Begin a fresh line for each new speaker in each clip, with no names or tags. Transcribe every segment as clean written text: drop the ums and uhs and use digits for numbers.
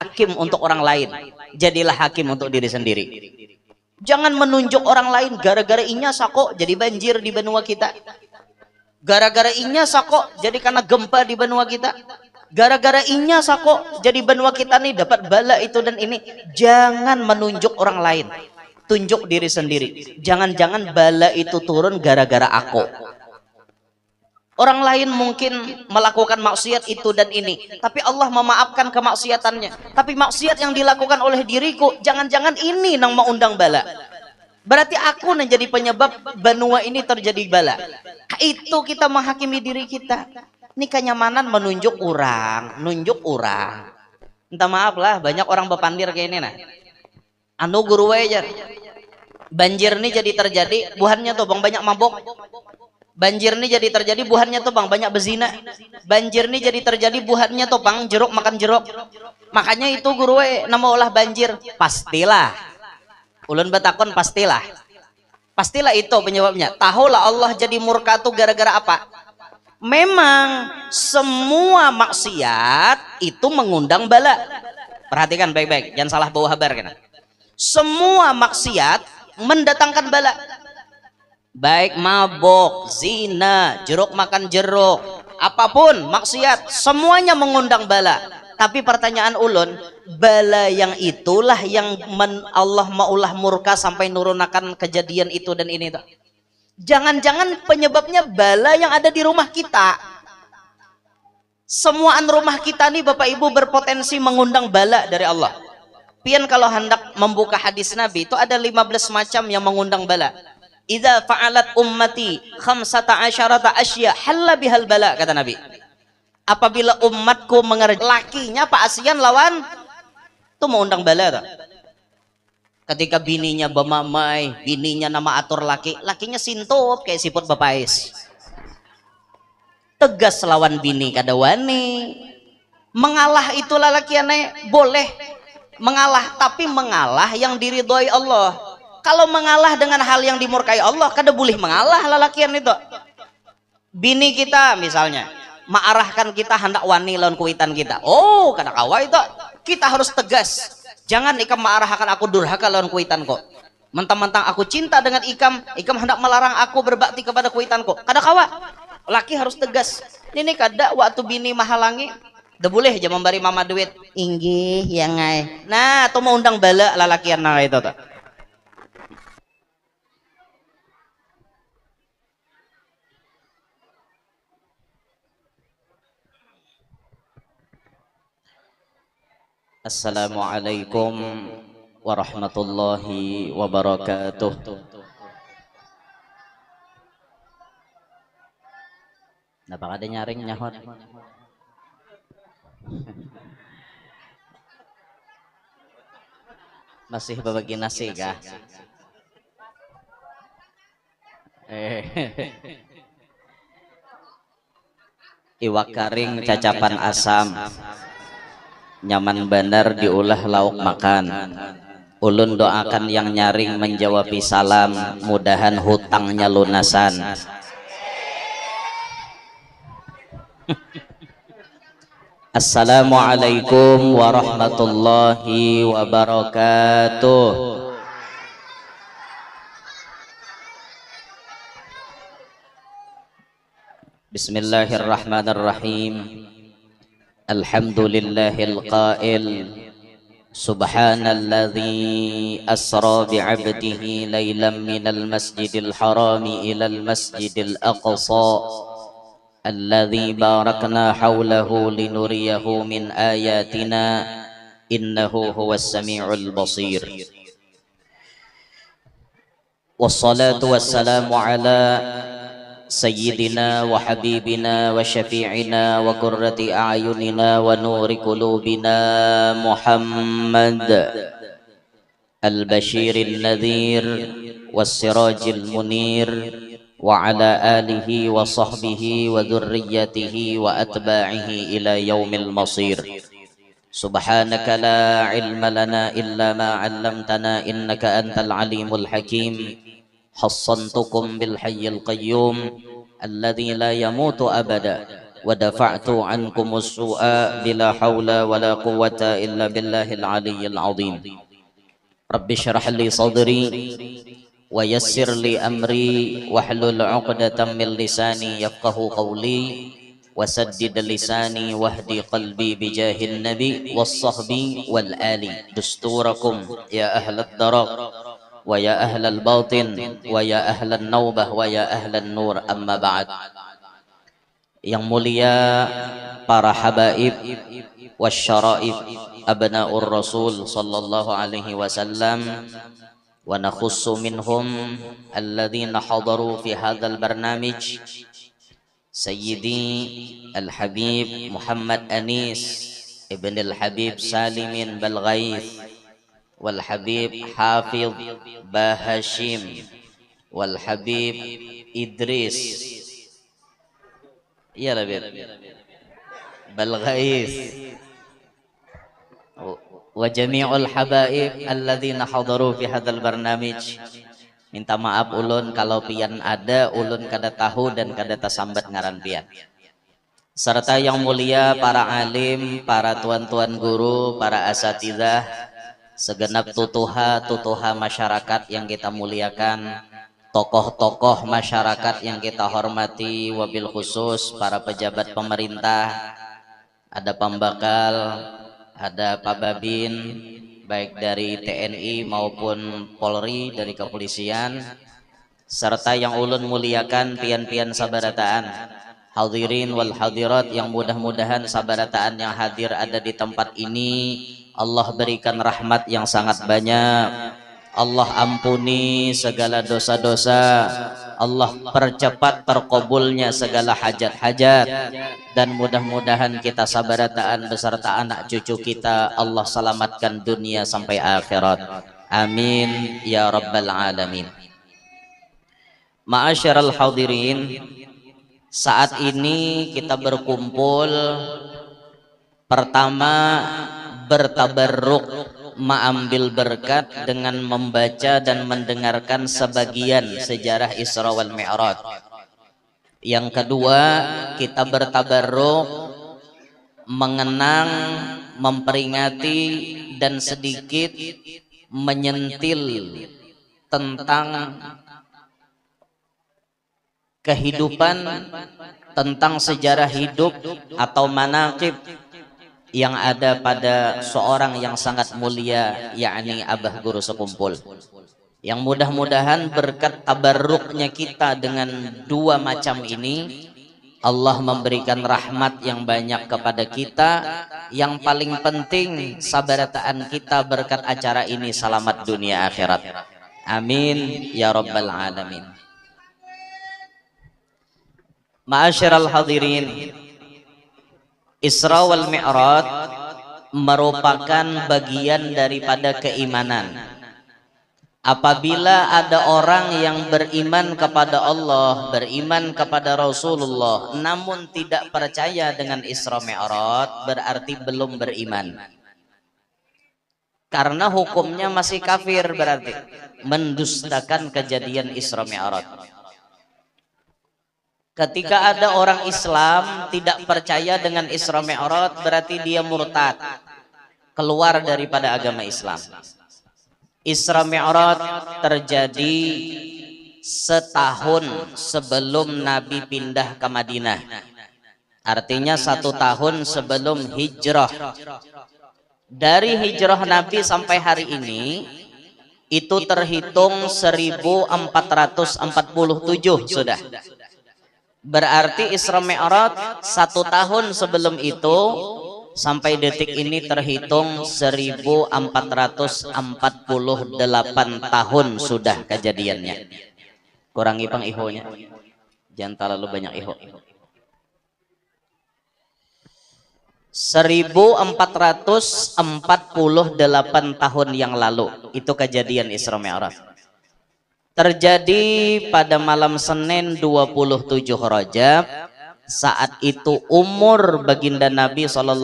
hakim untuk orang lain, jadilah hakim untuk diri sendiri. Jangan menunjuk orang lain. Gara-gara inya sako jadi banjir di benua kita, gara-gara inya sako jadi karena gempa di benua kita, gara-gara inya sako jadi benua kita nih dapat bala itu dan ini. Jangan menunjuk orang lain, tunjuk diri sendiri. Jangan-jangan bala itu turun gara-gara aku. Orang lain mungkin melakukan maksiat itu dan ini, tapi Allah memaafkan kemaksiatannya. Tapi maksiat yang dilakukan oleh diriku, jangan-jangan ini nang mau undang bala. Berarti aku yang jadi penyebab benua ini terjadi bala. Itu kita menghakimi diri kita. Ini kenyamanan menunjuk orang, nunjuk orang. Minta maaf lah, banyak orang bepandir kayak ini nah. Anu guru aja. Banjir ini jadi terjadi, buhannya tuh bang banyak mabok. Banjir ini jadi terjadi buhannya tuh bang banyak bezina. Banjir ini jadi terjadi buhannya tuh bang jeruk makan jeruk. Makanya itu guru nama olah banjir. Pastilah. Ulun batakon pastilah. Pastilah itu penyebabnya. Tahulah Allah jadi murka tuh gara-gara apa? Memang semua maksiat itu mengundang bala. Perhatikan baik-baik, jangan salah bawa kabar kan. Semua maksiat mendatangkan bala. Baik mabok, zina, jeruk makan jeruk, apapun maksiat, semuanya mengundang bala. Tapi pertanyaan ulun, bala yang itulah yang Allah maulah murka sampai nurunakan kejadian itu dan ini tuh. Jangan-jangan penyebabnya bala yang ada di rumah kita. Semuaan rumah kita nih Bapak Ibu berpotensi mengundang bala dari Allah. Pian kalau hendak membuka hadis Nabi itu ada 15 macam yang mengundang bala. Idza fa'alat ummati 15 asya halla bihal bala, kata Nabi. Apabila umatku mengerjakan lakinya Pak Asian lawan itu mau undang bala tuh. Ketika bininya bemamai, bininya nama atur laki, lakinya sintup kayak siput bapais. Tegas lawan bini kada wani. Mengalah itulah lakiannya boleh mengalah, tapi mengalah yang diridhoi Allah. Kalau mengalah dengan hal yang dimurkai Allah, kada boleh mengalah lalakian itu. Bini kita misalnya mengarahkan kita hendak wani lawan kuitan kita. Oh, kada kawa itu. Kita harus tegas. Jangan ikam mengarahkan aku durhaka lawan kuitanku. Mentang-mentang aku cinta dengan ikam hendak melarang aku berbakti kepada kuitanku. Kada kawa. Laki harus tegas. Ini kada waktu bini mahalangi. Dah boleh aja memberi mama duit. Inggih ya ngai. Nah, tuh mau undang bala lalakian nah itu tuh. Assalamualaikum warahmatullahi wabarakatuh. Napa kada nyaring nyahot? Masih berbagi nasi kah? Iwak karing cacapan asam. Nyaman benar diolah lauk makan. Ulun doakan yang nyaring menjawabi salam, mudahan hutangnya lunasan. Assalamualaikum warahmatullahi wabarakatuh. Bismillahirrahmanirrahim. Alhamdulillahil qail subhanalladzi asra bi'abdihi laylan minal masjidil harami ilal masjidil aqsa alladzi barakna hawlahu linuriyahu min ayatina innahu huwas sami'ul basir. Wassalatu wassalamu ala سيدنا وحبيبنا وشفيعنا وقرة أعيننا ونور قلوبنا محمد البشير النذير والسراج المنير وعلى آله وصحبه وذريته وأتباعه إلى يوم المصير. سبحانك لا علم لنا إلا ما علمتنا إنك أنت العليم الحكيم. حصنتكم بالحي القيوم الذي لا يموت أبدا ودفعت عنكم السوء بلا حول ولا قوة إلا بالله العلي العظيم رب اشرح لي صدري ويسر لي أمري واحلل عقدة من لساني يفقه قولي وسدد لساني واهدي قلبي بجاه النبي والصحب والآل دستوركم يا أهل الدرر ويا أهل الباطن ويا أهل النوبة ويا أهل النور أما بعد. Yang mulia para habaib wasyaraif abnaur rasul sallallahu alaihi wasallam, wa nakhussu minhum alladhina hadaru fi hadzal barnamij Sayyidi Al-Habib Muhammad Anis Ibn Al-Habib Salimin Balghaith wal Habib Hafidh Bahashim wal Habib Idris ya Habib Balghaith wa jami'ul habaib alladzina hadaru fi hadzal barnamij. Minta maaf ulun kalau pian ada ulun kada tahu dan kada tasambat ngaran pian. Serta yang mulia para alim, para tuan-tuan guru, para asatidzah, segenap tutuha masyarakat yang kita muliakan, tokoh-tokoh masyarakat yang kita hormati, wabil khusus para pejabat pemerintah, ada Pambakal, ada Pak Babin, baik dari TNI maupun Polri, dari kepolisian, serta yang ulun muliakan pian-pian sabarataan, hadirin wal hadirat yang mudah-mudahan sabarataan yang hadir ada di tempat ini Allah berikan rahmat yang sangat banyak, Allah ampuni segala dosa-dosa, Allah percepat terkabulnya segala hajat-hajat, dan mudah-mudahan kita sabarataan beserta anak cucu kita Allah selamatkan dunia sampai akhirat. Amin ya rabbal alamin. Ma'asyiral hadirin, saat ini kita berkumpul pertama bertabarruk, mengambil berkat dengan membaca dan mendengarkan sebagian sejarah Isra wal Mi'raj. Yang kedua, kita bertabarruk, mengenang, memperingati dan sedikit menyentil tentang kehidupan, tentang sejarah hidup atau manaqib yang ada pada seorang yang sangat mulia, yakni Abah Guru Sekumpul, yang mudah-mudahan berkat tabarruknya kita dengan dua macam ini Allah memberikan rahmat yang banyak kepada kita. Yang paling penting sabarataan kita berkat acara ini selamat dunia akhirat. Amin ya rabbal alamin. Ma'asyiral hadirin, Isra wal Mi'raj merupakan bagian daripada keimanan. Apabila ada orang yang beriman kepada Allah, beriman kepada Rasulullah, namun tidak percaya dengan Isra Mi'raj, berarti belum beriman. Karena hukumnya masih kafir, berarti mendustakan kejadian Isra Mi'raj. Ketika ada orang Islam tidak percaya dengan Isra Mi'raj, berarti dia murtad, keluar daripada agama Islam. Isra Mi'raj terjadi setahun sebelum Nabi pindah ke Madinah. Artinya 1 tahun sebelum hijrah. Dari hijrah Nabi sampai hari ini itu terhitung 1447 sudah. Berarti Isra Mi'raj 1 tahun sebelum itu sampai detik ini terhitung 1448 tahun sudah kejadiannya. Kurangi pang ihonya, jangan terlalu banyak iho. 1448 tahun yang lalu itu kejadian Isra Mi'raj. Terjadi pada malam Senin 27 Rajab. Saat itu umur baginda Nabi SAW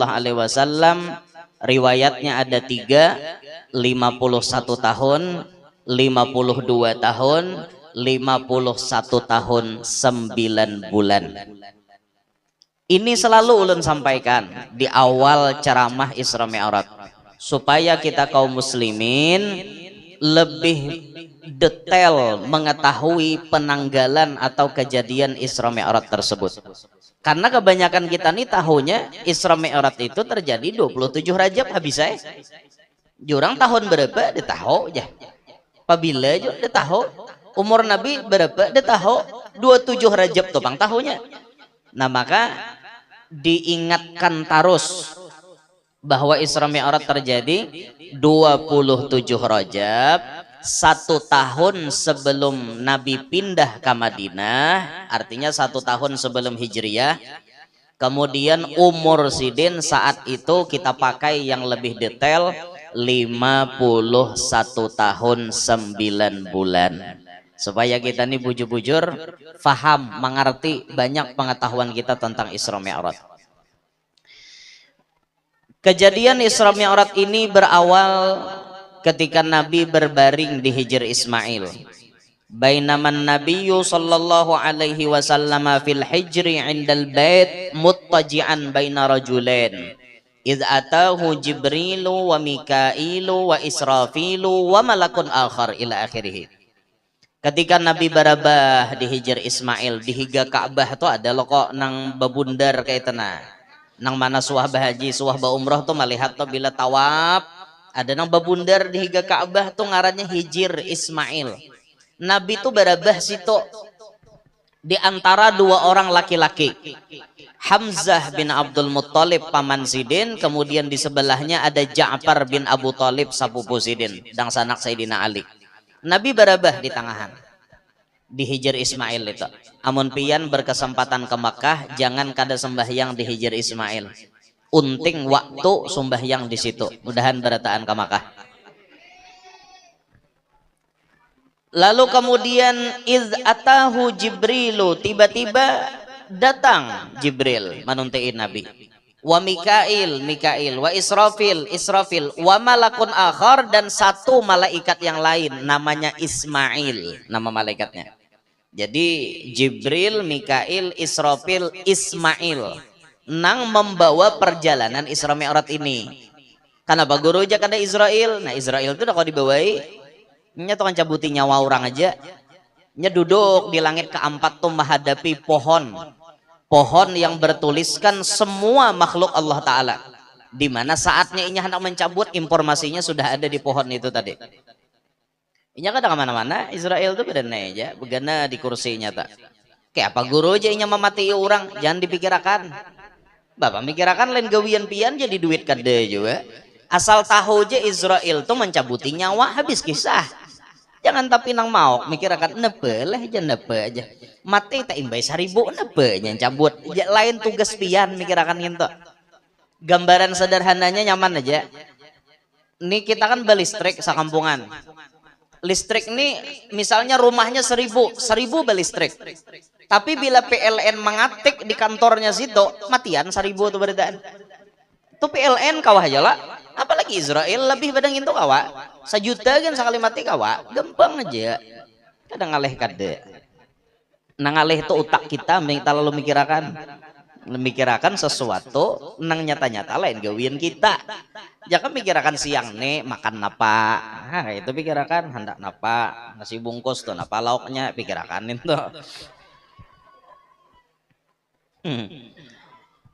riwayatnya ada 3, 51 tahun, 52 tahun, 51 tahun 9 bulan. Ini selalu ulun sampaikan di awal ceramah Isra Mi'raj supaya kita kaum muslimin lebih detail mengetahui penanggalan atau kejadian Isra Mi'raj tersebut. Karena kebanyakan kita nih tahunya Isra Mi'raj itu terjadi 27 Rajab habis saya. Jurang tahun berapa dia tahu ya. Pabila juga dia tahu. Umur Nabi berapa dia tahu. 27 Rajab tuh bang tahunya. Nah maka diingatkan terus bahwa Isra Mi'raj terjadi 27 Rajab, 1 tahun sebelum Nabi pindah ke Madinah, artinya 1 tahun sebelum Hijriyah. Kemudian umur Sidin saat itu kita pakai yang lebih detail 51 tahun 9 bulan. Supaya kita nih bujur-bujur faham, mengerti banyak pengetahuan kita tentang Isra Mi'raj. Kejadian Isra Mi'raj ini berawal ketika Nabi berbaring di Hijr Ismail. Bainaman Nabiyyu sallallahu alaihi wasallam fil hijri 'indal bait muttaji'an baina rajulain. Idz atahu Jibrilu wa Mikailu wa Israfilu wa malakun akhar ila akhirih. Ketika Nabi barabah di Hijr Ismail di higa Ka'bah tuh ada lo kok nang babundar kayak tenah. Nang mana suah bahaji suah ba umroh tuh melihat tuh bila tawaf ada nang babundar di higa Ka'bah tuh ngarannya Hijr Ismail. Nabi tuh barabah situ di antara 2 orang laki-laki, Hamzah bin Abdul Muttalib paman Sidin, kemudian di sebelahnya ada Ja'far bin Abu Thalib sapupu Sidin, dang sanak Sayyidina Ali. Nabi barabah di tangahan di Hijr Ismail itu. Amun pian berkesempatan ke Makkah, jangan kada sembahyang di Hijr Ismail. Unting waktu sembahyang di situ. Mudahan berataan ke Makkah. Lalu kemudian iz atahu Jibrilu, tiba-tiba datang Jibril manuntiin Nabi. Wa Mikail, wa Israfil, wa malakun akhar, dan 1 malaikat yang lain namanya Ismail, nama malaikatnya. Jadi Jibril, Mikail, Israfil, Ismail nang membawa perjalanan Isra Mi'raj ini. Karena guru aja kada Israel. Nah Israel itu udah kalau dibawai nya tuh kan cabuti nyawa orang aja. Nya duduk di langit keempat tuh menghadapi pohon yang bertuliskan semua makhluk Allah Ta'ala, dimana saatnya ini hendak mencabut informasinya sudah ada di pohon itu tadi. Inya kada kemana-mana Israel tuh bedana aja begana di kursinya tak kayak apa guru aja inya memati orang, jangan dipikirakan bapak mikirakan lain gawian pian jadi duit kada juga. Asal tahu aja Israel tuh mencabuti nyawa habis kisah. Jangan tapi nang mau mikirakan nepe lah aja nepe aja. Mati tak imbay 1000 nepe yang cabut. Lain tugas pian mikirakan gitu. Gambaran sederhananya nyaman aja. Ini kita kan balistrik sakampungan. Listrik ini misalnya rumahnya 1000 balistrik. Tapi bila PLN mengatik di kantornya situ, matian 1000 tuh berdaan. Itu PLN kawah aja lah. Apalagi Israel lebih badang itu kawa 1 juta kan sekali mati kawa gampang aja. Kadang ngaleh kada nang ngaleh itu utak kita lalu memikirakan sesuatu nang nyata-nyata lain gawian kita. Jangan mikirakan siang nih makan napa, nah, itu pikirakan hendak napa, nasi bungkus tuh napa lauknya pikirakan itu.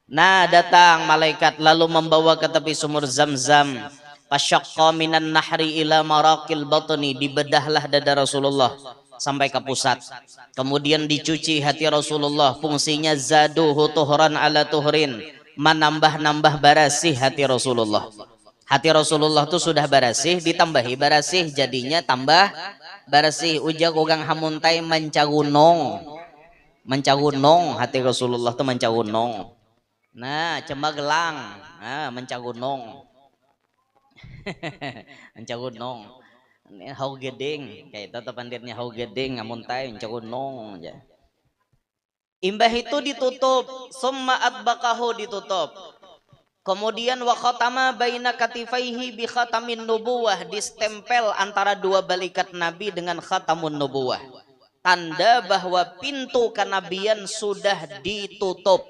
Nah datang malaikat lalu membawa ke tepi sumur Zam-Zam. Fasyaqqa minan nahri ila maraqil batni, dibedahlah dada Rasulullah sampai ke pusat. Kemudian dicuci hati Rasulullah, fungsinya zaduhu tuhran ala tuhrin, menambah-nambah barasih hati Rasulullah. Hati Rasulullah tuh sudah barasih, ditambahi barasih jadinya tambah barasih. Ujak ugang hamuntai mencagunong hati Rasulullah tuh mencagunong. Nah, cemagelang, nah, mencagunong, mencagunong, hau gedeng, kayak itu pandirnya hau gedeng, ngamuntai, mencagunong, aja. Imbah itu ditutup, summa atbaqahu ditutup. Kemudian wa khatama baina katifaihi bi khatamin nubuwah, distempel antara 2 balikat Nabi dengan khatamun nubuwah. Tanda bahwa pintu kenabian sudah ditutup.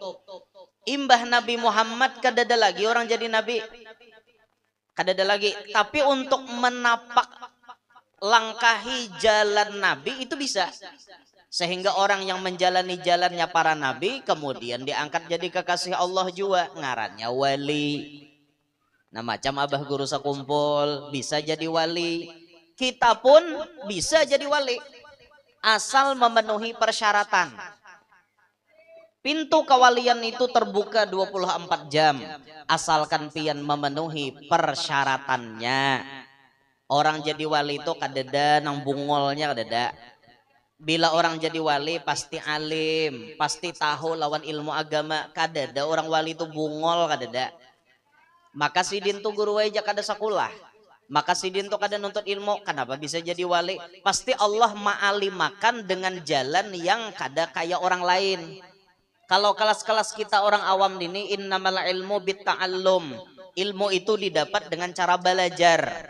Imbah Nabi Muhammad kadada lagi orang jadi nabi. Kadada lagi. Tapi untuk menapak langkahi jalan nabi itu bisa. Sehingga orang yang menjalani jalannya para nabi kemudian diangkat jadi kekasih Allah juga, ngarannya wali. Nah macam abah guru sakumpul bisa jadi wali, kita pun bisa jadi wali asal memenuhi persyaratan. Pintu kewalian itu terbuka 24 jam asalkan pian memenuhi persyaratannya. Orang jadi wali itu kadeda nang bungolnya kadeda. Bila orang jadi wali pasti alim, pasti tahu lawan ilmu agama. Kadeda orang wali itu bungol kadeda. Maka sidin tuh guru aja kada sekolah. Maka sidin tuh kada nuntut ilmu. Kenapa bisa jadi wali? Pasti Allah ma'alimakan dengan jalan yang kada kayak orang lain. Kalau kelas-kelas kita orang awam ini, innamal ilmu bitta'allum. Ilmu itu didapat dengan cara belajar.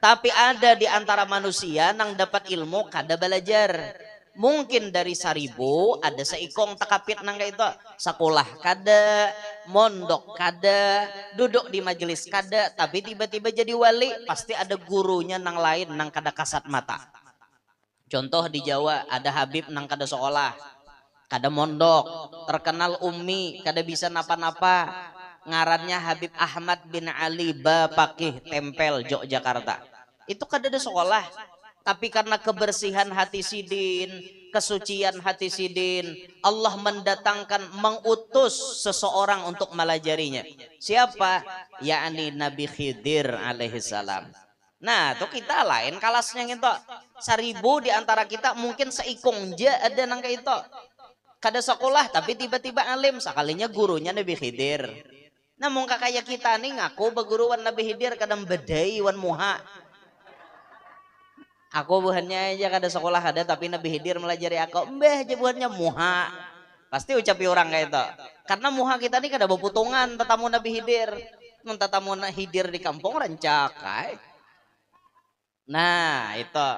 Tapi ada di antara manusia yang dapat ilmu kada belajar. Mungkin dari 1000 ada seikong takapit nang itu. Sekolah kada, mondok kada, duduk di majelis kada, tapi tiba-tiba jadi wali, pasti ada gurunya nang lain nang kada kasat mata. Contoh di Jawa ada Habib nang kada sekolah, kada mondok, terkenal ummi, kada bisa napa-napa. Ngarannya Habib Ahmad bin Ali Bapakih Tempel Yogyakarta. Itu kada ada sekolah. Tapi karena kebersihan hati sidin, kesucian hati sidin, Allah mendatangkan, mengutus seseorang untuk melajarinya. Siapa? Yakni Nabi Khidir alaihissalam. Nah, tuh kita lain kalasnya gitu. 1000 di antara kita mungkin seikong ja ada nang kayak itu. Kada sekolah tapi tiba-tiba alim, sekalinya gurunya Nabi Khidir. Nah, mungkin kayak kita nih ngaku beguruan Nabi Khidir kadang bedai wan muha. Aku buhannya aja kada sekolah kada, tapi Nabi Khidir melajari aku. Mbah aja buhannya muha. Pasti ucapi orang kayak itu. Karena muha kita nih kada beputungan tetamu Nabi Khidir. Tetamu Khidir di kampung rancak. Nah itu.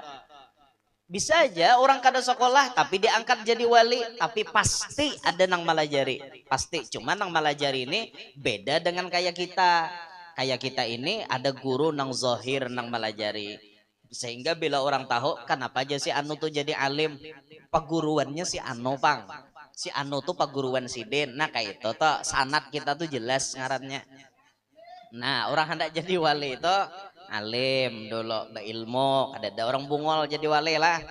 Bisa aja orang kada sekolah tapi diangkat jadi wali. Tapi pasti ada nang melajari. Pasti. Cuma nang melajari ini beda dengan kayak kita. Kayak kita ini ada guru nang zohir nang melajari. Sehingga bila orang tahu kenapa aja si Anu tuh jadi alim, paguruannya si Anu pang, si Anu tuh paguruan sidin. Nah kayak itu tuh sanad kita tuh jelas ngarannya. Nah orang hendak jadi wali itu alim dulu, berilmu. Ada orang bungol jadi wali lah.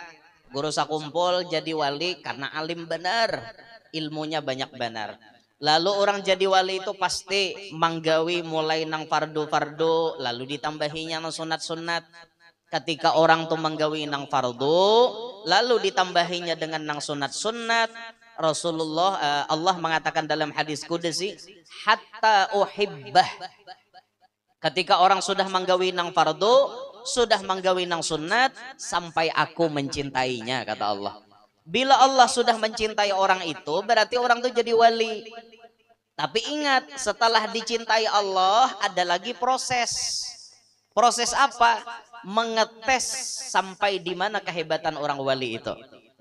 Guru sakumpul jadi wali karena alim benar, ilmunya banyak benar. Lalu orang jadi wali itu pasti manggawi mulai nang fardu-fardu, lalu ditambahinya nang sunat-sunat. Ketika orang tuh menggawi nang fardu lalu ditambahinya dengan nang sunat-sunat, Rasulullah Allah mengatakan dalam hadis qudsi hatta uhibbah. Ketika orang sudah menggawi nang fardu, sudah menggawi nang sunat, sampai aku mencintainya kata Allah. Bila Allah sudah mencintai orang itu berarti orang tuh jadi wali. Tapi ingat, setelah dicintai Allah ada lagi proses. Proses apa? Mengetes sampai di mana kehebatan orang wali itu.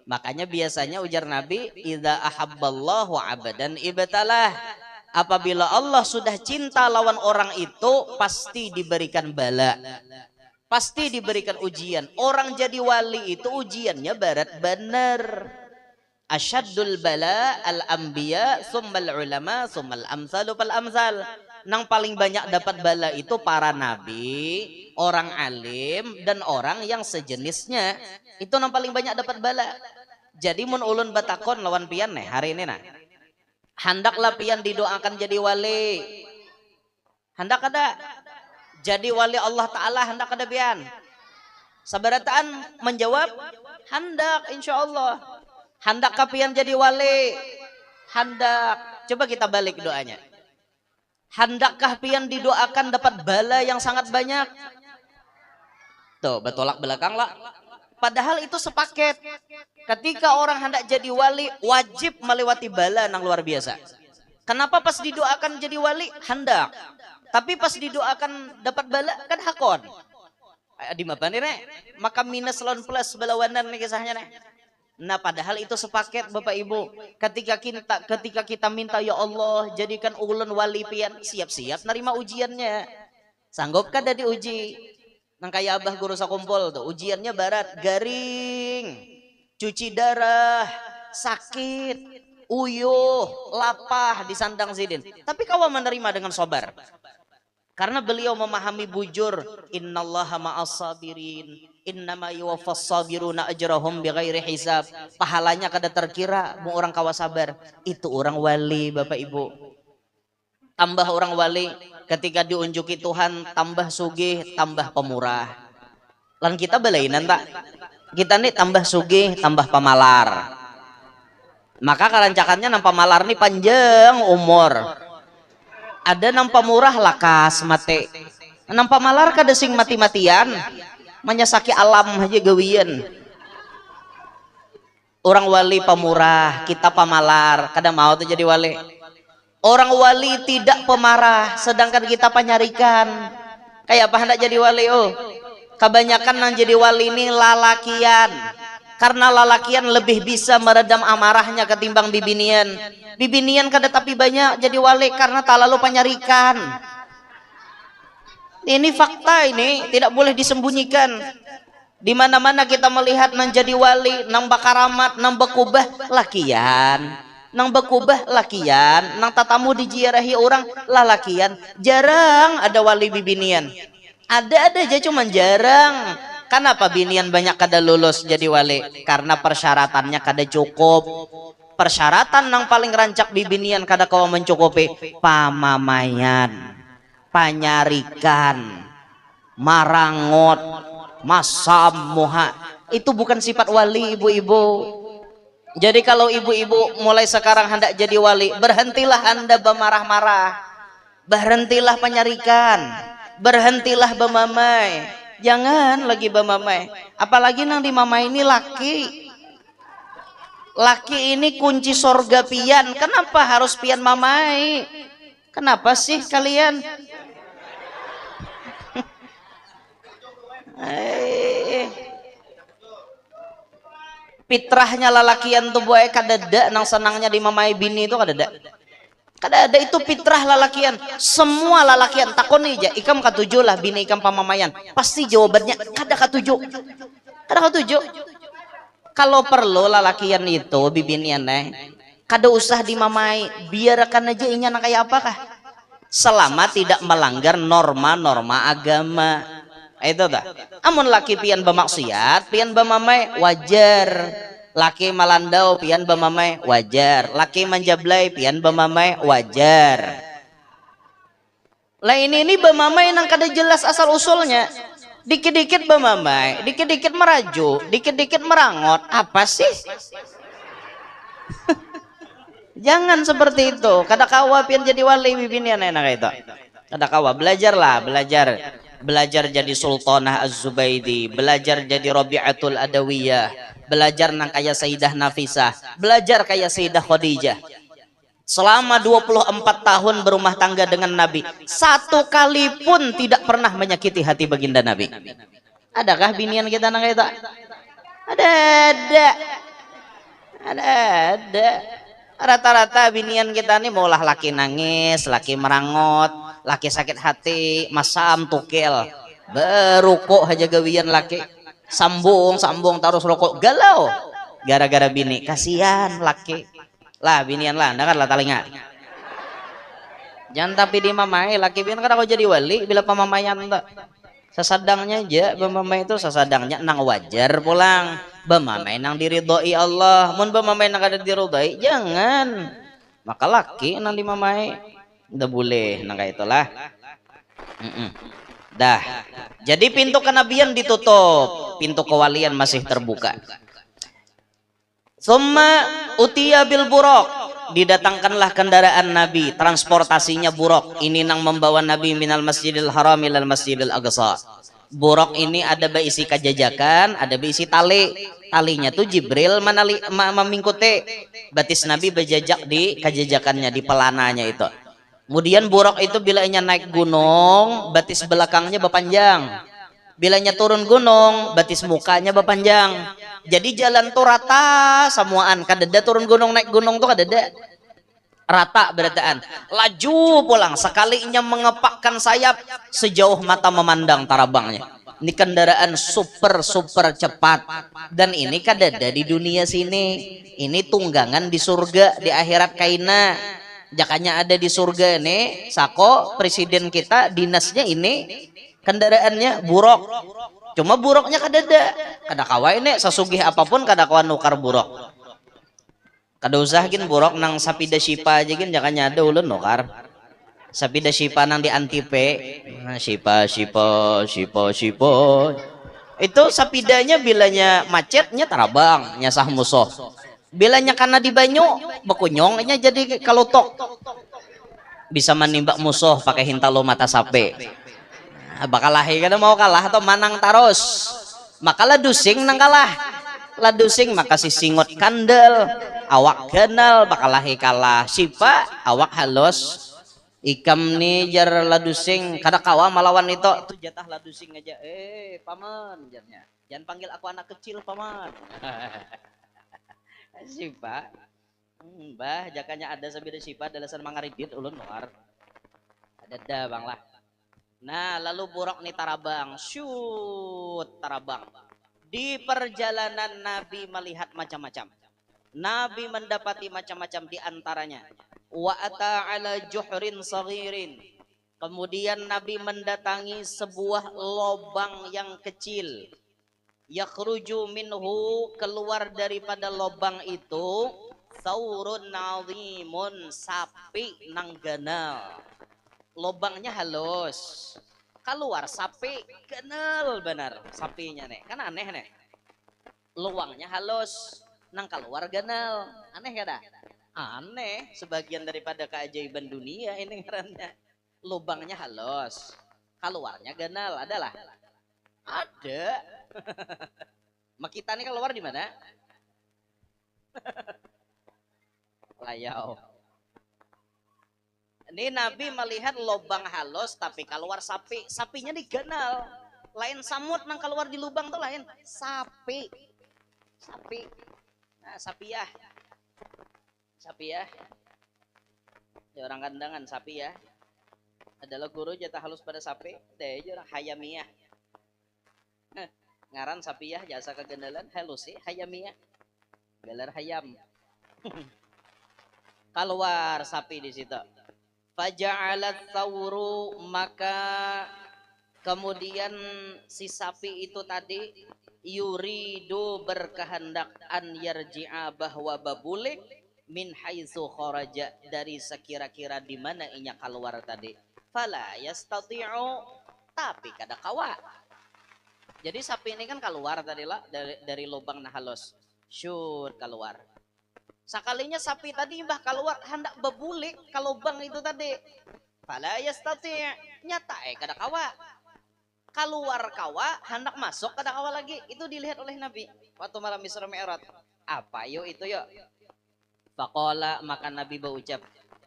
Makanya biasanya ujar Nabi, idza ahabballahu abadan ibtalah. Apabila Allah sudah cinta lawan orang itu pasti diberikan bala. Pasti diberikan ujian. Orang jadi wali itu ujiannya berat benar. Asyaddul bala al-anbiya tsummal ulama tsummal amsalu fal amsal. Nang paling banyak dapat bala itu para nabi, orang alim dan orang yang sejenisnya. Itu nang paling banyak dapat bala. Jadi mun ulun batakon lawan pian nih hari ini nah. Handaklah pian didoakan jadi wali. Hendak ada jadi wali Allah Ta'ala, hendak ada pian. Sabarataan menjawab hendak insyaallah. Hendakkah pian jadi wali? Hendak. Coba kita balik doanya. Hendakkah pian didoakan dapat bala yang sangat banyak? Tuh bertolak belakang lah. Padahal itu sepaket. Ketika orang hendak jadi wali wajib melewati bala yang luar biasa. Kenapa pas didoakan jadi wali hendak, tapi pas didoakan dapat bala kan hakon. Di mana nih? Maka minus lawan plus balawanan nih kisahnya nih. Nah, padahal itu sepaket Bapak Ibu. Ketika kita minta, ya Allah, jadikan ulun wali pian, siap-siap nerima ujiannya. Sanggup kada diuji? Nang kayak abah guru sakumpul tuh, ujiannya barat, garing, cuci darah, sakit, uyuh, lapah di sandang zidin. Tapi kau menerima dengan sabar. Karena beliau memahami bujur, innallaha ma'as sabirin, innama yuwaffas sabiruna ajrahum bighairi hisab. Pahalanya kada terkira mau orang kawa sabar. Itu orang wali Bapak Ibu. Tambah orang wali ketika diunjuki Tuhan, tambah sugih, tambah pemurah. Lan kita belainan tak? Kita nih tambah sugih, tambah pemalar. Maka kalancakannya nang pemalar nih panjang umur. Ada nang pemurah lakas mate, nang pemalar kada sing mati-matian, menyesaki alam aja gawian. Orang wali pemurah, kita pemalar, kada mau tuh jadi wali. Orang wali tidak pemarah, sedangkan kita penyarikan. Kayak apa hendak jadi wali? Oh, kebanyakan nang jadi wali ini lalakian. Karena lalakian lebih bisa meredam amarahnya ketimbang bibinian. Bibinian kada tapi banyak jadi wali karena tak lalu penyarikan. Ini fakta, ini tidak boleh disembunyikan. Di mana-mana kita melihat nang jadi wali, nang bakaramat, nang bekubah lakian. Nang bekubah lakian, nang tatamu dijiarahi orang lalakian. Jarang ada wali bibinian. Ada aja cuman jarang. Kenapa binian banyak kada lulus jadi wali? Karena persyaratannya kada cukup. Persyaratan yang paling rancak bibinian kada kau mencukupi, pamamayan, panyarikan, marangot, masamuha. Itu bukan sifat wali ibu-ibu. Jadi kalau ibu-ibu mulai sekarang hendak jadi wali, berhentilah Anda bermarah-marah, berhentilah penyarikan, berhentilah bemamai. Jangan lagi bemamai. Apalagi nang di mamai ini laki. Laki ini kunci sorga pian. Kenapa harus pian mamai? Kenapa sih kalian? Fitrahnya lalakian tuh boy kadada nang senangnya di mamai bini itu kadada. Kada ada, itu fitrah lalakian. Semua lalakian takoni aja, ikam katujuh lah bini ikam pamamayan. Pasti jawabannya kada katujuh. Kada katujuh. Kalau perlu lalakian itu bibinian kada usah dimamai, biarkan aja inya nang kayak apakah. Selama tidak melanggar norma-norma agama. Itu dah. Amun laki pian bermaksiat, pian bermamai wajar. Laki malandau pian bemamai wajar, laki manjablay pian bemamai wajar. Lah ini bemamai nang kada jelas asal usulnya. Dikit-dikit bemamai, dikit-dikit merajuk, dikit-dikit merangot. Apa sih? Jangan seperti itu. Kada kawa pian jadi wali bibinian enak itu. Kada kawa, belajarlah, belajar jadi Sultanah Az-Zubaidi, belajar jadi Rabi'atul Adawiyah, belajar nang kayak Sayyidah Nafisah, belajar kayak Sayyidah Khadijah. Selama 24 tahun berumah tangga dengan Nabi, satu kali pun tidak pernah menyakiti hati baginda Nabi. Adakah binian kita nang kayak itu? Ada. Rata-rata binian kita nih maulah laki nangis, laki merangot, laki sakit hati, masam tukil, berukuk aja gawian laki, sambung terus rokok, galau gara-gara bini. Kasihan laki lah binian lah, dengar lah talinga. Jangan tapi di mamai laki binian kan aku jadi wali bila pamamayan enggak. Sesadangnya aja bemamai itu, sesadangnya nang wajar pulang. Bemamai nang diridhoi Allah. Mun bemamai nang kada diridhoi jangan. Maka laki nang dimamai ndak boleh nang kayak itulah. Dah. Jadi pintu kenabian ditutup, pintu kewalian masih terbuka. Summa utiya bil buraq, didatangkanlah kendaraan Nabi, transportasinya buraq. Ini nang membawa Nabi minal Masjidil Haram ilal Masjidil Aqsa. Buraq ini ada berisi kajajakan, ada berisi tali. Talinya tuh Jibril memingkuti batis Nabi berjajak di kajajakannya, di pelananya itu. Kemudian buraq itu bilanya naik gunung, batis belakangnya berpanjang. Bilanya turun gunung, batis mukanya berpanjang. Jadi jalan tuh rata semuaan, kadeda turun gunung naik gunung tuh kadeda rata berataan. Laju pulang sekalinya mengepakkan sayap sejauh mata memandang tarabangnya. Ini kendaraan super cepat, dan ini kadeda di dunia sini. Ini tunggangan di surga di akhirat kaina. Jakanya ada di surga nih, sako presiden kita dinasnya ini kendaraannya buruk. Cuma buruknya kadada. Kada kawa ini sesugih apapun kada kawa nukar buruk. Kada usah gin buruk nang sapida sipa aja gin jakanya ada ulun nukar. Sapida sipa nang di antipe. Nah, sipa. Itu sapidanya bilanya macetnya tarabang, nyasah musuh. Bilanya karena di banyu bekunyongnya jadi kalutok. Bisa menimbak musuh pakai hintalo mata sape. Bakal lahi kada mau kalah atau manang taros, maka ladusing nang kalah, ladusing maka si singot kandel awak ganal bakal lahi kalah sipa awak halus ikam nih jar ladusing kada kawa malawan itu tuh jatah ladusing aja paman jarnya jangan panggil aku anak kecil paman. Sipa mbah jakanya ada sabida sipa dalasan mangaridit ulun luar ada bang lah. Nah, lalu buruk nih tarabang, shoot tarabang. Di perjalanan Nabi melihat macam-macam. Nabi mendapati macam-macam di antaranya. Wa ata ala juhrin saghirin. Kemudian Nabi mendatangi sebuah lobang yang kecil. Yakhruju minhu, keluar daripada lobang itu saurun azimun, sapi nang ganal. Lobangnya halus, keluar sapi kenal benar sapinya nih kan aneh nih, luangnya halus nang keluar ganal aneh kada? Aneh, sebagian daripada keajaiban dunia ini ngarannya. Lubangnya halus, keluarnya ganal, adalah ada. Makita nih keluar di mana? Layau. Ini Nabi melihat lubang halus tapi keluar sapi, sapinya diganal. Lain samut nang keluar di lubang tuh lain sapi. Nah, sapiah. Ya orang kandangan sapi ya. Adalah guru jatah halus pada sapi, deh orang hayamiah. Ngaran sapiah jasa kegandalan halus sih hayamiah. Gelar hayam. Keluar sapi di situ. Faja'alat thawru, maka kemudian si sapi itu tadi yuridu berkehendak an yarji'a bahwa babulik min haitsu kharaja, dari sekira-kira di mana inya keluar tadi. Fala yastati'u, tapi kada kawa. Jadi sapi ini kan keluar tadi lah dari lubang nahalus. Syut keluar. Sekalinya sapi tadi mbah keluar hendak bebulik ke lubang itu tadi. Fala yastati', nyata kada kawa. Keluar kawa hendak masuk kada kawa lagi. Itu dilihat oleh Nabi waktu malam Isra Mi'raj. Apa yo itu yo? Faqala, maka Nabi berucap,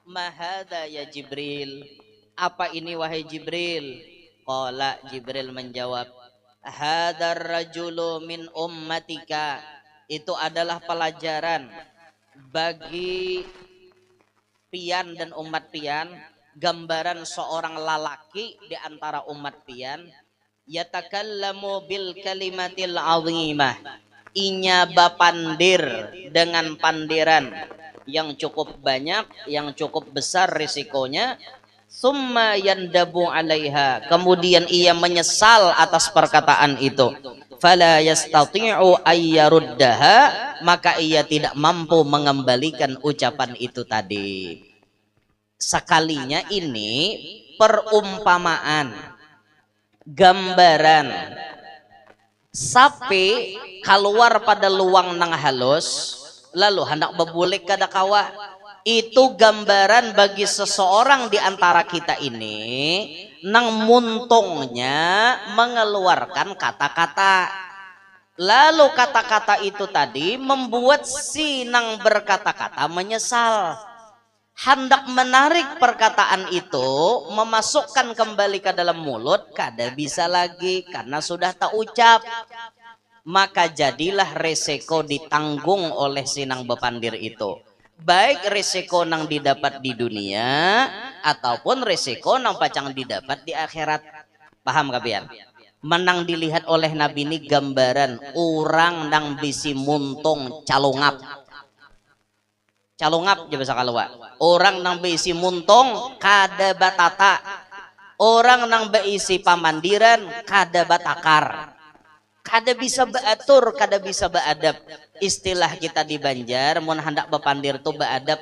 "Ma hadza ya Jibril?" Apa ini wahai Jibril? Qala, Jibril menjawab, "Hadzal rajulu min ummatika." Itu adalah pelajaran bagi pian dan umat pian, gambaran seorang lalaki di antara umat pian, yatakallamu bil kalimatil azimah, inya bapandir dengan pandiran yang cukup banyak, yang cukup besar risikonya, summa yandabu alaiha, kemudian ia menyesal atas perkataan itu, fala yastati'u ayyaruddaha, maka ia tidak mampu mengembalikan ucapan itu tadi. Sekalinya ini perumpamaan, gambaran sapi keluar pada luang nang halus lalu hendak bebulik kada kawa. Itu gambaran bagi seseorang di antara kita ini nang muntungnya mengeluarkan kata-kata, lalu kata-kata itu tadi membuat si nang berkata-kata menyesal, hendak menarik perkataan itu, memasukkan kembali ke dalam mulut, kada bisa lagi karena sudah tak ucap. maka jadilah resiko ditanggung oleh sinang bepandir itu, baik resiko nang didapat di dunia ataupun resiko nang pacang didapat di akhirat. Paham kabian? Menang dilihat oleh Nabi ini gambaran orang nang bisi muntung calungap. Calungap je bahasa kalua. Orang nang bisi muntung kada batata. Orang nang beisi pamandiran kada batakar. Kada bisa baatur, kada bisa beadab. Istilah kita di Banjar mun hendak bepandir tuh beadab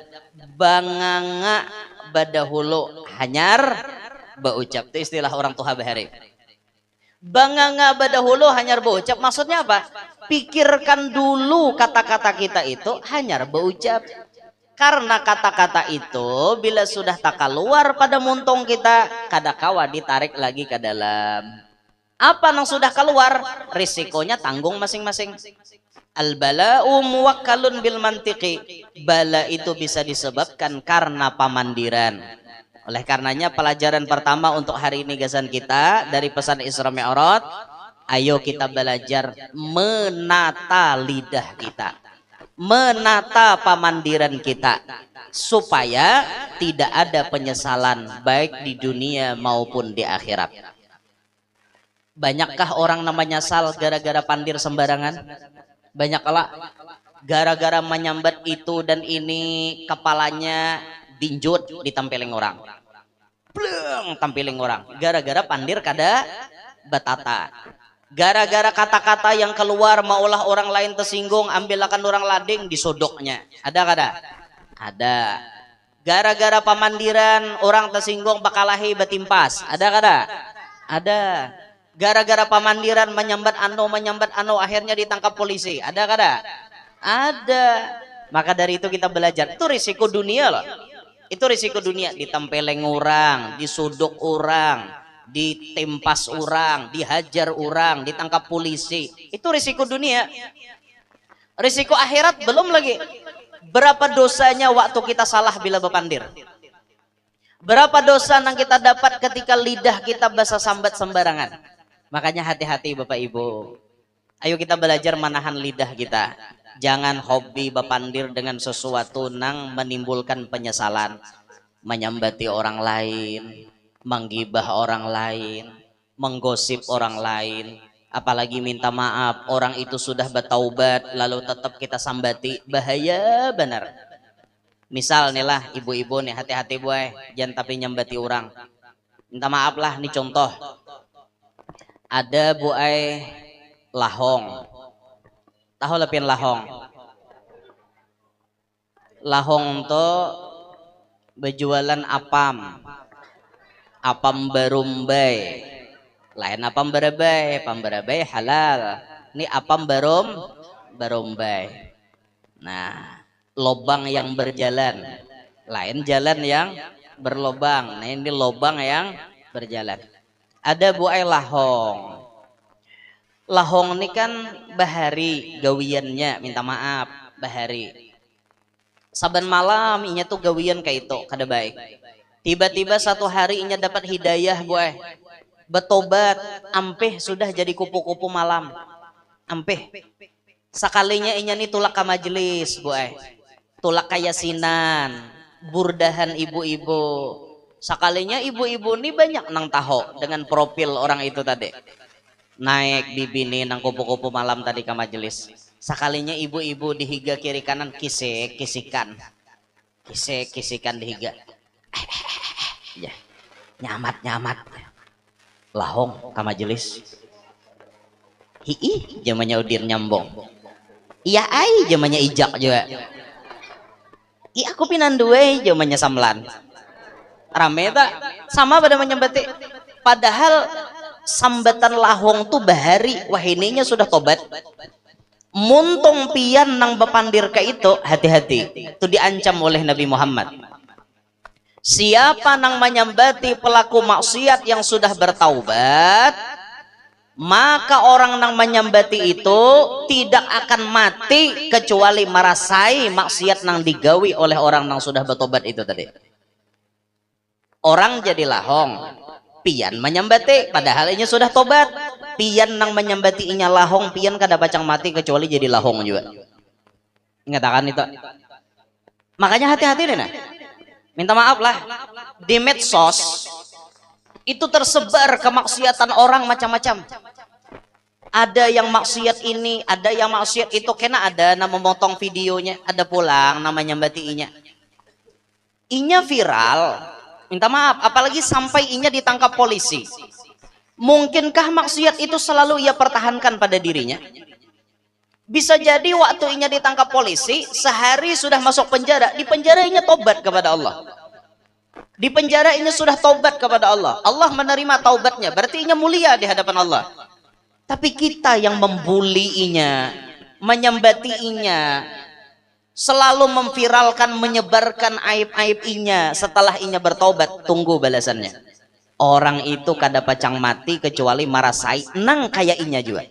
banganga badahulu hanyar beucap. Itu istilah orang tua bahari. Banganga badahulu hanyar beucap maksudnya apa? Pikirkan dulu kata-kata kita itu hanyar beucap. Karena kata-kata itu bila sudah tak keluar pada muntung kita, kada kawa ditarik lagi ke dalam. Apa yang sudah keluar, risikonya tanggung masing-masing. Al-bala'u muwakkalun bil mantiqi. Bala itu bisa disebabkan karena pamandiran. Oleh karenanya pelajaran pertama untuk hari ini gazan kita dari pesan Isra Mi'raj, ayo kita belajar menata lidah kita, menata pamandiran kita, supaya tidak ada penyesalan baik di dunia maupun di akhirat. Banyakkah orang namanya nyesal gara-gara pandir sembarangan? Banyak lah, gara-gara menyambat itu dan ini kepalanya dinjut ditampilin orang, bleng tampilin orang, gara-gara pandir kada batata. Gara-gara kata-kata yang keluar maulah orang lain tersinggung, ambilkan orang lading disodoknya. Ada kada? Ada. Gara-gara pamandiran orang tersinggung bakalahi batimpas. Ada kada? Ada. Gara-gara pamandiran menyambat anu akhirnya ditangkap polisi. Ada kada? Ada. Maka dari itu kita belajar. Itu risiko dunia loh. Itu risiko dunia. Ditempeleng orang, disodok orang, ditempas orang, dihajar orang, ditangkap polisi. Itu risiko dunia. Risiko akhirat belum lagi. Berapa dosanya waktu kita salah bila bepandir? Berapa dosa yang kita dapat ketika lidah kita basa sambat sembarangan? Makanya hati-hati Bapak Ibu. Ayo kita belajar menahan lidah kita. Jangan hobi bepandir dengan sesuatu yang menimbulkan penyesalan. Menyambati orang lain, menggibah orang lain, menggosip orang lain, apalagi minta maaf orang itu sudah bertaubat lalu tetap kita sambati, bahaya benar. Misal nih lah ibu-ibu nih, hati-hati boy, jangan tapi nyambati orang, minta maaf lah. Nih contoh, ada boy lahong, tahu lepin lahong? Lahong tuh berjualan apam berumbai, lain apam berumbai halal, ini apam berumbai. Nah, lobang yang berjalan, lain jalan yang berlobang. Nah, ini lobang yang berjalan. Ada buai lahong. Lahong ini kan bahari gawiannya, minta maaf bahari. Saban malam inya tuh gawian kayak itu kada baik. Tiba-tiba satu hari inya dapat hidayah buai, betobat, ampeh sudah jadi kupu-kupu malam, ampeh. Sekalinya inya nih tulak ke majelis buai, tulak kayasinan, burdahan ibu-ibu. Sekalinya ibu-ibu nih banyak nang tahu dengan profil orang itu tadi, naik bibini nang kupu-kupu malam tadi ke majelis. Sekalinya ibu-ibu dihiga kiri kanan, kisikan dihiga. Ya, nyamat lahong ke majelis. Hii zamannya udir nyambong. Iya ai zamannya ijak juga. Iya aku pinan dua zamannya samlan. Rame tak sama pada menyambati. Padahal sambatan lahong tuh bahari wahininya sudah tobat. Muntung pian nang bepandir ke itu, hati-hati. Itu diancam oleh Nabi Muhammad. Siapa nang menyambati pelaku maksiat yang sudah bertaubat, maka orang nang menyambati itu tidak akan mati kecuali merasai maksiat nang digawi oleh orang nang sudah bertobat itu tadi. Orang jadi lahong, pian menyambati padahal ini sudah tobat. pian nang menyambati inya lahong, pian kada pacang mati kecuali jadi lahong juga. Ingat akan itu. Makanya hati-hati deh nah. Minta maaf lah. Di medsos itu tersebar kemaksiatan orang macam-macam. Ada yang maksiat ini, ada yang maksiat itu, kena ada nama memotong videonya, ada pulang namanya nyambati inya. Inya viral, minta maaf, apalagi sampai inya ditangkap polisi. Mungkinkah maksiat itu selalu ia pertahankan pada dirinya? Bisa jadi waktu inya ditangkap polisi, sehari sudah masuk penjara, di penjara inya tobat kepada Allah. Di penjara inya sudah tobat kepada Allah. Allah menerima taubatnya, berarti inya mulia di hadapan Allah. Tapi kita yang membuliinya, menyambatiinya, selalu memviralkan, menyebarkan aib-aib inya, setelah inya bertobat, tunggu balasannya. Orang itu kada pacang mati kecuali marasai nang kayak inya juga.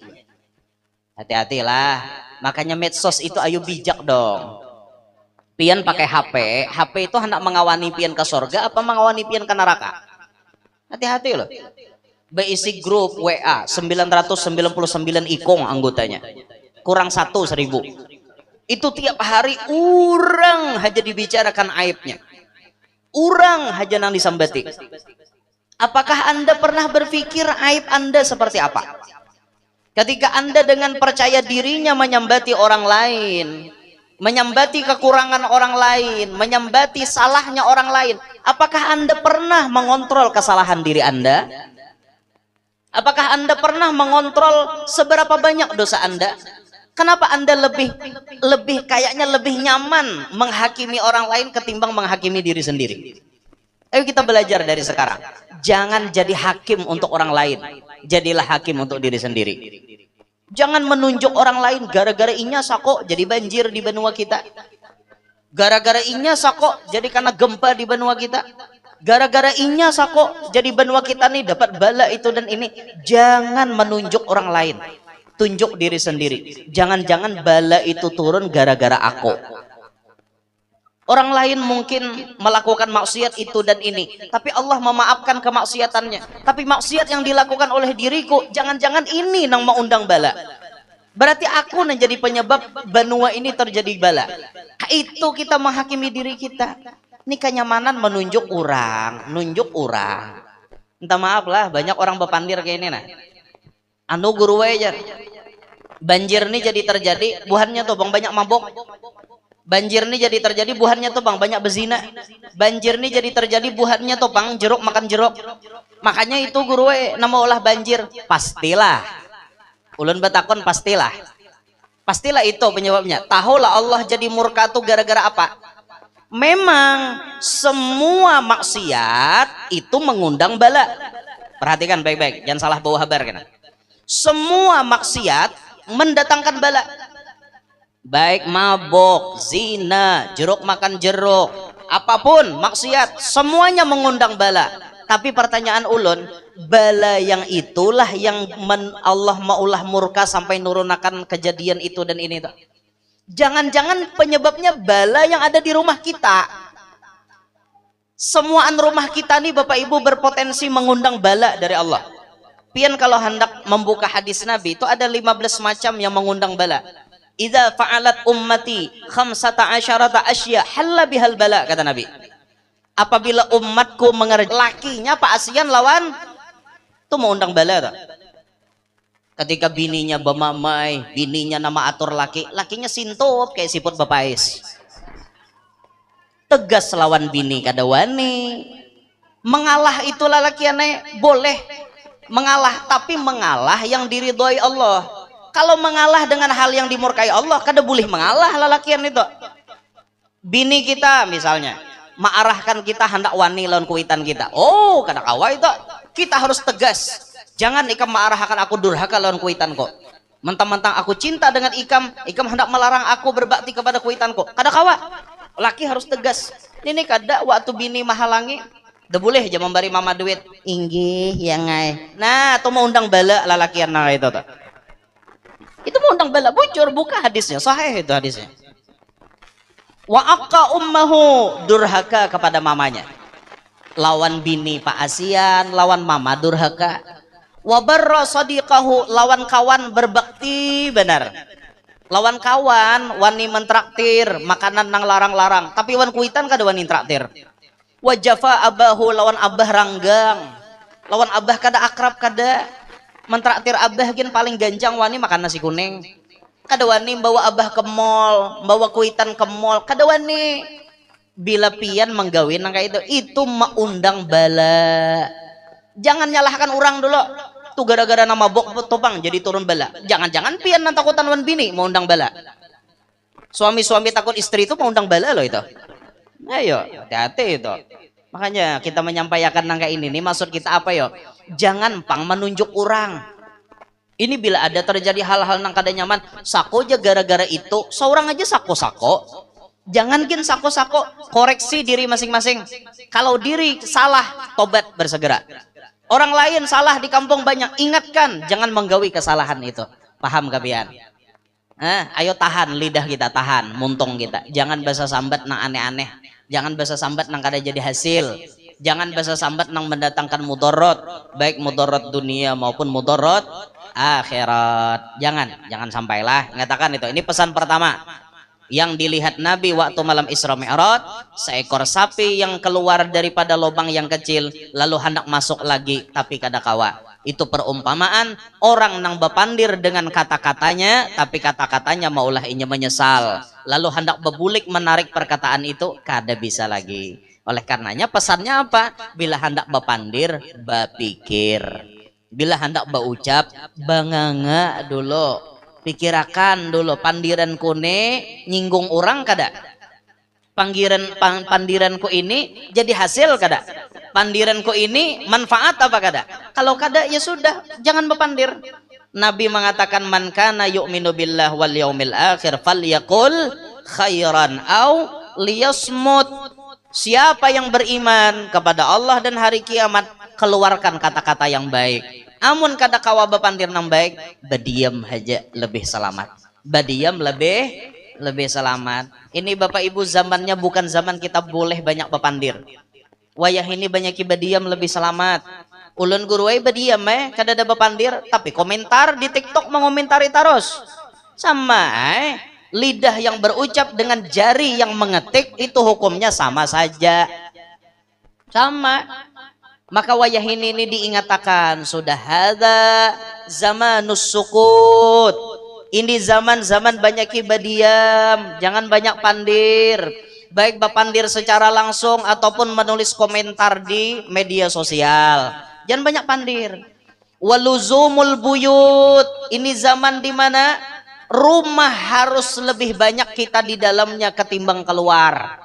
Hati-hatilah. Makanya medsos itu ayo bijak dong. Pian pakai HP, HP itu hendak mengawani pian ke surga apa mengawani pian ke neraka? Hati-hati loh. Berisi grup WA 999 ikong anggotanya, kurang 1.000. Itu tiap hari orang aja dibicarakan aibnya, orang aja nang disambati. Apakah Anda pernah berpikir aib Anda seperti apa? Ketika Anda dengan percaya dirinya menyambati orang lain, menyambati kekurangan orang lain, menyambati salahnya orang lain, apakah Anda pernah mengontrol kesalahan diri Anda? Apakah Anda pernah mengontrol seberapa banyak dosa Anda? Kenapa Anda kayaknya lebih nyaman menghakimi orang lain ketimbang menghakimi diri sendiri? Ayo kita belajar dari sekarang. Jangan jadi hakim untuk orang lain, jadilah hakim untuk diri sendiri. Jangan menunjuk orang lain gara-gara inya sako jadi banjir di benua kita. Gara-gara inya sako jadi karena gempa di benua kita. Gara-gara inya sako jadi benua kita nih dapat bala itu dan ini. Jangan menunjuk orang lain, tunjuk diri sendiri. Jangan-jangan bala itu turun gara-gara aku. Orang lain mungkin melakukan maksiat itu dan ini, tapi Allah memaafkan kemaksiatannya. Tapi maksiat yang dilakukan oleh diriku, jangan-jangan ini nang mengundang bala. Berarti aku yang jadi penyebab benua ini terjadi bala. Itu kita menghakimi diri kita. Ini kenyamanan menunjuk orang, nunjuk orang. Minta maaf lah, banyak orang bepandir kayak ini nah. Anu guru aja. Banjir ini jadi terjadi, buhannya tuh bang banyak mabok. Banjir ini jadi terjadi, buhannya tuh bang banyak bezina. Banjir ini jadi terjadi, buhannya tuh bang jeruk makan jeruk. Makanya itu guru nama olah banjir. Pastilah. Ulun batakon pastilah. Pastilah itu penyebabnya. Tahulah Allah jadi murka tuh gara-gara apa? Memang semua maksiat itu mengundang bala. Perhatikan baik-baik, jangan salah bawa kabar kan. Semua maksiat mendatangkan bala. Baik mabok, zina, jeruk makan jeruk, apapun maksiat, semuanya mengundang bala. Tapi pertanyaan ulun, bala yang itulah yang Allah maulah murka sampai nurunakan kejadian itu dan ini tuh. Jangan-jangan penyebabnya bala yang ada di rumah kita. Semuaan rumah kita nih Bapak Ibu berpotensi mengundang bala dari Allah. Pian kalau hendak membuka hadis Nabi itu ada 15 macam yang mengundang bala. Idza fa'alat ummati 15 asya halla bihal bala, kata Nabi. Apabila umatku mengerjakan lakinya Pak Asian lawan itu mengundang bala tuh. Ketika bininya bemamai, bininya nama atur laki, lakinya sintup kayak siput bapais. Tegas lawan bini kada wani. Mengalah itulah lakiannya boleh mengalah, tapi mengalah yang diridhoi Allah. Kalau mengalah dengan hal yang dimurkai Allah, kada boleh mengalah lalakian itu. Bini kita misalnya mengarahkan kita hendak wani lawan kuitan kita. Oh, kada kawa itu. Kita harus tegas. Jangan ikam mengarahkan aku durhaka lawan kuitanku. Mentang-mentang aku cinta dengan ikam hendak melarang aku berbakti kepada kuitanku. Kada kawa. Laki harus tegas. Ini kada waktu bini mahalangi, dah boleh aja memberi mama duit. Inggih ya ngai. Nah, itu mau undang bala lalakian nah itu tuh. Itu mau undang bala, bocor buka hadisnya, sahih itu hadisnya. Wa aqqa ummahu, durhaka kepada mamanya. Lawan bini Pak Asian, lawan mama durhaka. Wa barra sadiqahu, lawan kawan berbakti benar. Lawan kawan wani mentraktir makanan nang larang-larang, tapi wan kuitan kada wani traktir. Wa jafa abahu, lawan abah ranggang. Lawan abah kada akrab kada. Mentraktir abah gin paling ganjang wani makan nasi kuning. Kada wani bawa abah ke mall, bawa kuitan ke mall, kada wani. Bila pian menggawin nang kayak itu maundang bala. Jangan nyalahkan orang dulu. Tuh gara-gara nama bok topang jadi turun bala. Jangan-jangan pian nang takutan wan bini mau undang bala. Suami-suami takut istri itu mau undang bala loh itu. Ayo, hati-hati itu. Makanya kita menyampaikan nang kayak ini nih, maksud kita apa yo? Jangan pang menunjuk orang. Ini bila ada terjadi hal-hal nang kada nyaman, sako aja gara-gara itu, seorang aja sako-sako. Jangan gin sako-sako, koreksi diri masing-masing. Kalau diri salah, tobat bersegera. Orang lain salah di kampung banyak, ingatkan, jangan menggawi kesalahan itu. Paham kapian? Ayo tahan lidah kita, tahan muntung kita. Jangan bahasa sambat nang aneh-aneh. Jangan bahasa sambat nang kada jadi hasil. Jangan bahasa sambat nang mendatangkan mudarat, baik mudarat dunia maupun mudarat akhirat. Jangan sampailah. Ngatakan itu. Ini pesan pertama yang dilihat Nabi waktu malam Isra Mi'raj, seekor sapi yang keluar daripada lubang yang kecil lalu hendak masuk lagi tapi kada kawa. Itu perumpamaan orang nang bepandir dengan kata-katanya tapi kata-katanya maulah inya menyesal, lalu hendak bebulik menarik perkataan itu kada bisa lagi. Oleh karenanya pesannya apa? Bila hendak bepandir bapikir, bila hendak baucap banganga dulu. Pikirakan dulu, pandiran kune nyinggung orang kada? Pandiranku ini jadi hasil kada? Pandiranku ini manfaat apa kada? Kalau kada ya sudah, jangan berpandir. Nabi mengatakan man kana yu'minu billah wal yaumil akhir falyaqul khairan au liyasmut. Siapa yang beriman kepada Allah dan hari kiamat, keluarkan kata-kata yang baik. Amun kada kawa bepandir nang baik, berdiam aja lebih selamat. Berdiam lebih selamat. Ini Bapak Ibu zamannya bukan zaman kita boleh banyak bepandir. Wayah ini banyak berdiam lebih selamat. Ulun guru ay berdiam kada ada bepandir, tapi komentar di TikTok mengomentari terus. Sama lidah yang berucap dengan jari yang mengetik itu hukumnya sama saja. Sama. Maka wayah ini diingatkan sudah ada zamanus sukut. Ini zaman banyak berdiam, jangan banyak pandir. Baik berpandir secara langsung ataupun menulis komentar di media sosial. Jangan banyak pandir. Waluzumul buyut. Ini zaman di mana rumah harus lebih banyak kita di dalamnya ketimbang keluar.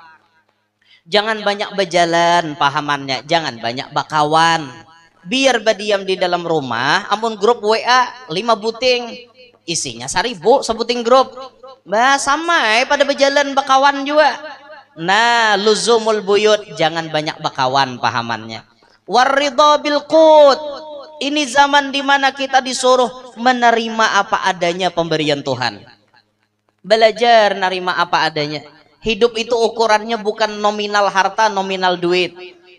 Jangan banyak berjalan pahamannya, jangan banyak bakawan. Biar berdiam di dalam rumah, amun grup WA 5 buting, isinya 1000 sebuting grup. Sama pada berjalan bakawan juga. Nah, luzumul buyut, jangan banyak bakawan pahamannya. Waridha bil qut. Ini zaman dimana kita disuruh menerima apa adanya pemberian Tuhan. Belajar nerima apa adanya. Hidup itu ukurannya bukan nominal harta, nominal duit.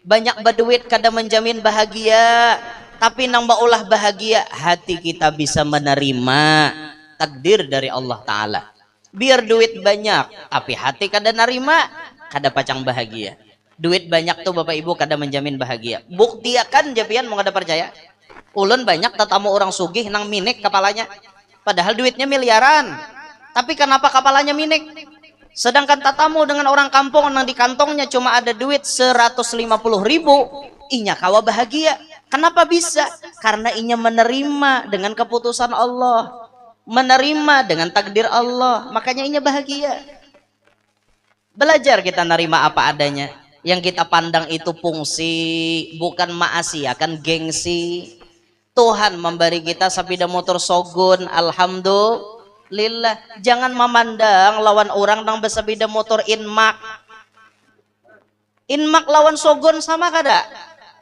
Banyak berduit kada menjamin bahagia, tapi nambah ulah bahagia hati kita bisa menerima takdir dari Allah Ta'ala. Biar duit banyak, tapi hati kada nerima, kada pacang bahagia. Duit banyak tuh Bapak Ibu kada menjamin bahagia. Buktiakan japian mau kada percaya. Ulun banyak tetamu orang sugih nang minik kepalanya. Padahal duitnya miliaran. Tapi kenapa kepalanya minik? Sedangkan tatamu dengan orang kampung yang di kantongnya cuma ada duit 150.000, inya kawa bahagia. Kenapa bisa? Karena inya menerima dengan keputusan Allah, menerima dengan takdir Allah, makanya inya bahagia. Belajar kita nerima apa adanya. Yang kita pandang itu fungsi, bukan maasiat, kan gengsi. Tuhan memberi kita sepeda motor Shogun, alhamdulillah. Jangan memandang lawan orang nang bersepeda motor Inmak. Inmak lawan Shogun sama kada?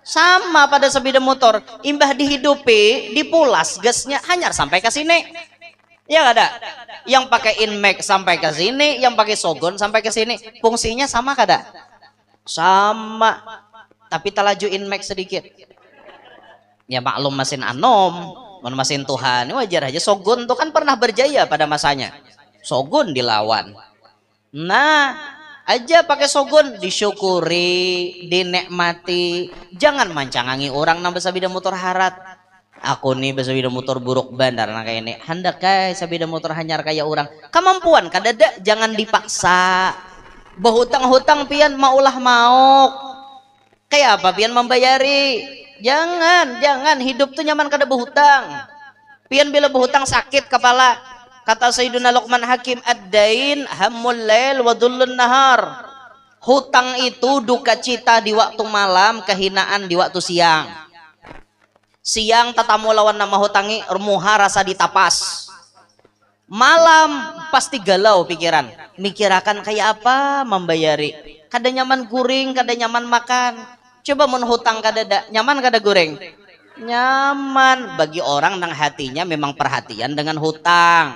Sama pada sepeda motor. Imbah dihidupi, dipulas gasnya hanya sampai ke sini. Ya kada? Yang pakai Inmak sampai ke sini, yang pakai Shogun sampai ke sini. Fungsinya sama kada? Sama. Tapi talaju Inmak sedikit. Ya maklum mesin anom, mesin Tuhan, wajar aja. Shogun tuh kan pernah berjaya pada masanya. Shogun dilawan. Nah, aja pakai shogun disyukuri, dinikmati. Jangan mancangangi orang nambah sabida motor harat. Aku nih sabida motor buruk bandar nah kayak ini. Hendak kai sabida motor hanyar kayak orang. Kemampuan kadada jangan dipaksa. Berhutang-hutang pian maulah mau. Kayak apa pian membayari? Jangan hidup tuh nyaman kada berhutang. Pian bila berhutang sakit kepala. Kata Sayyiduna Luqman Hakim, ad-dain hammul lail wa dhullun nahar. Hutang itu duka cita di waktu malam, kehinaan di waktu siang. Siang tatamu lawan nama hutangi, muha rasa ditapas. Malam pasti galau pikiran. Mikirakan kayak apa membayari. Kada nyaman guring, kada nyaman makan. Coba mun hutang kada nyaman kada goreng. Nyaman bagi orang nang hatinya memang perhatian dengan hutang.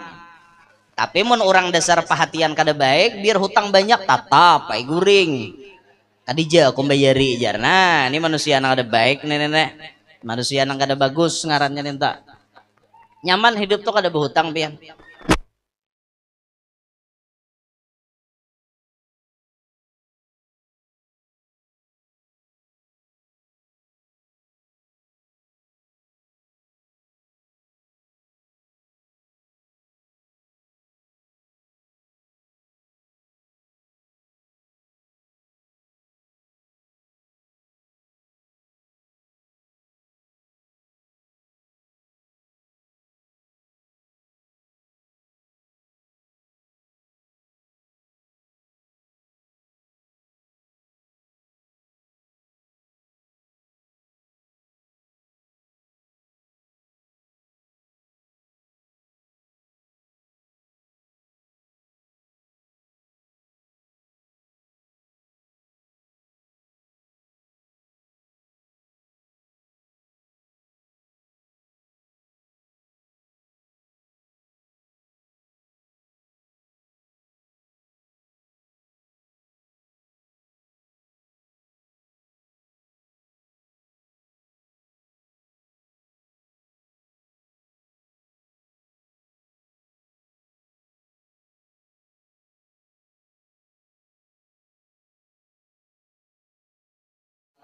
Tapi mun orang dasar perhatian kada baik, biar hutang banyak tatap pai guring. Kadija aku bayari jar. Nah, ini manusia nang kada baik nenek. Manusia nang kada bagus ngarannya ninta. Nyaman hidup tuh kada berhutang pian.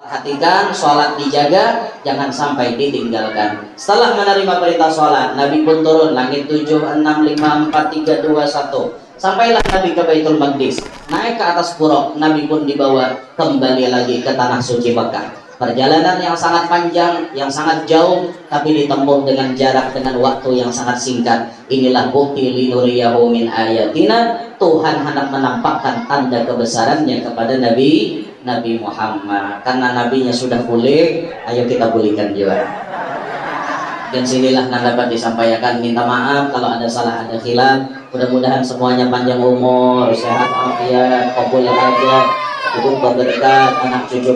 Perhatikan, sholat dijaga, jangan sampai ditinggalkan. Setelah menerima perintah sholat, Nabi pun turun langit 7, 6, 5, 4, 3, 2, 1. Sampailah Nabi ke Baitul Maqdis. Naik ke atas Buraq, Nabi pun dibawa kembali lagi ke tanah suci Mekah. Perjalanan yang sangat panjang, yang sangat jauh, tapi ditempuh dengan jarak, dengan waktu yang sangat singkat. Inilah bukti linuriyahu min ayatina. Tuhan hendak menampakkan tanda kebesarannya kepada Nabi Muhammad. Karena nabinya sudah boleh, ayo kita bolehkan juga. Dan sinilah yang dapat disampaikan. Minta maaf kalau ada salah, ada khilaf. Mudah-mudahan semuanya panjang umur, sehat, afiat, kabul hajat, hidup berberkat, anak cucu